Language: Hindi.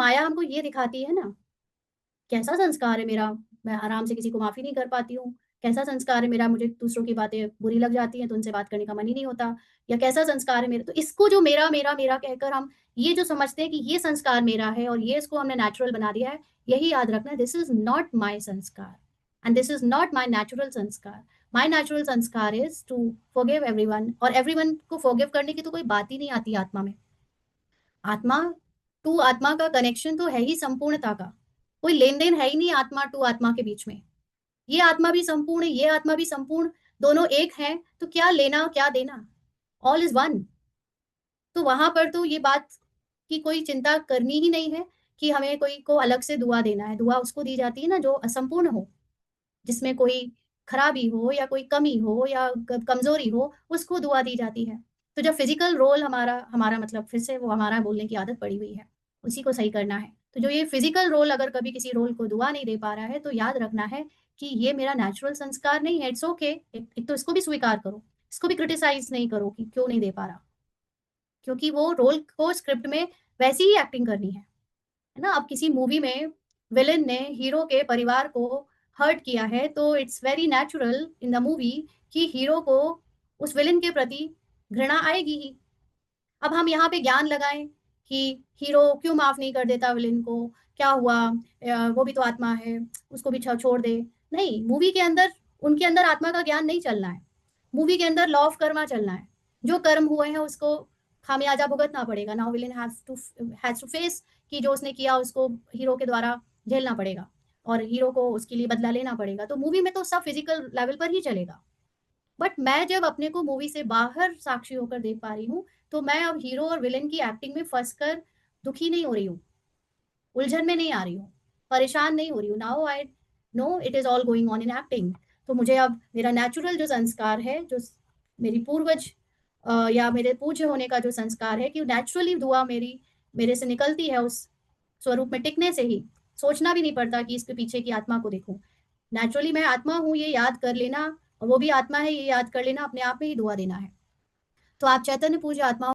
माया हमको ये दिखाती है ना, कैसा संस्कार है मेरा, मैं आराम से किसी को माफ़ी नहीं कर पाती हूँ, कैसा संस्कार है मेरा, मुझे दूसरों की बातें बुरी लग जाती हैं, तो उनसे बात करने का मन ही नहीं होता, या कैसा संस्कार है मेरा। तो इसको जो मेरा, मेरा, मेरा कहकर हम ये जो समझते हैं कि ये संस्कार मेरा है और ये इसको हमने नेचुरल बना दिया है, यही याद रखना, दिस इज़ नॉट माय संस्कार and this is not my natural संस्कार। माय नेचुरल संस्कार इज़ टू फॉरगिव एवरीवन, और एवरीवन को फॉरगिव करने की तो कोई बात ही नहीं आती आत्मा में। आत्मा टू आत्मा का कनेक्शन तो है ही संपूर्णता का। कोई लेन-देन है ही नहीं आत्मा टू आत्मा के बीच में। ये आत्मा भी संपूर्ण है, ये आत्मा भी संपूर्ण, दोनों एक हैं, तो क्या लेना, क्या देना? All is one. तो वहाँ पर तो ये बात की कोई चिंता करनी ही नहीं है कि हमें कोई को अलग से दुआ देना है। दुआ उसको दी जाती है ना जो असंपूर्ण हो, जिसमें कोई खराबी हो या कोई कमी हो या कमज़ोरी हो, उसको दुआ दी जाती है। तो जब फ़िज़िकल रोल हमारा हमारा मतलब फिर से वो हमारा बोलने की आदत पड़ी हुई है, उसी को सही करना है। तो जो ये फ़िज़िकल रोल अगर कभी किसी रोल को दुआ नहीं दे पा रहा है, तो याद रखना है कि ये मेरा नेचुरल संस्कार नहीं है, इट्स ओके। एक तो इसको भी स्वीकार करो, इसको भी क्रिटिसाइज़ नहीं करो कि क्यों नहीं दे पा रहा, क्योंकि वो रोल को स्क्रिप्ट में वैसी ही एक्टिंग करनी है ना? अब किसी मूवी में विलेन ने हीरो के परिवार को हर्ट किया है, तो it's very natural in the movie कि हीरो को उस विलेन के प्रति घृणा आएगी ही। अब हम यहाँ पे ज्ञान लगाएँ कि हीरो क्यों माफ़ नहीं कर देता विलेन को? क्या हुआ? वो भी तो आत्मा है, उसको भी छोड़ दे। नहीं, मूवी के अंदर उनके अंदर आत्मा का ज्ञान नहीं चलना है। मूवी के अंदर लॉ ऑफ कर्मा चलना है। जो कर्म हुए हैं उसको खामियाज़ा भुगतना पड़ेगा। Now villain has to face कि जो उसने किया उसको हीरो के द्वारा झेलना पड़ेगा और हीरो को उसके लिए बदला लेना पड़ेगा। तो मूवी में तो सब फिज़िकल लेवल पर ही चलेगा। बट मैं जब अपने को मूवी से बाहर साक्षी होकर देख पा रही हूँ, तो मैं अब हीरो और विलेन की एक्टिंग में फँसकर दुखी नहीं हो रही हूँ, उलझन में नहीं आ रही हूँ, परेशान नहीं हो रही हूँ। Now I know it is all going on in acting. तो मुझे अब मेरा नेचुरल जो संस्कार है, जो मेरी पूर्वज या मेरे पूज्य होने का जो संस्कार है कि नेचुरली दुआ मेरी मेरे से निकलती है उस स्वरूप में टिकने से ही, सोचना भी नहीं पड़ता कि इसके पीछे की आत्मा को देखूँ। नेचुरली मैं आत्मा हूँ ये याद कर लेना, और वो भी आत्मा है ये याद कर लेना, अपने आप में ही दुआ देना है। तो आप चैतन्य पूज्य आत्माओं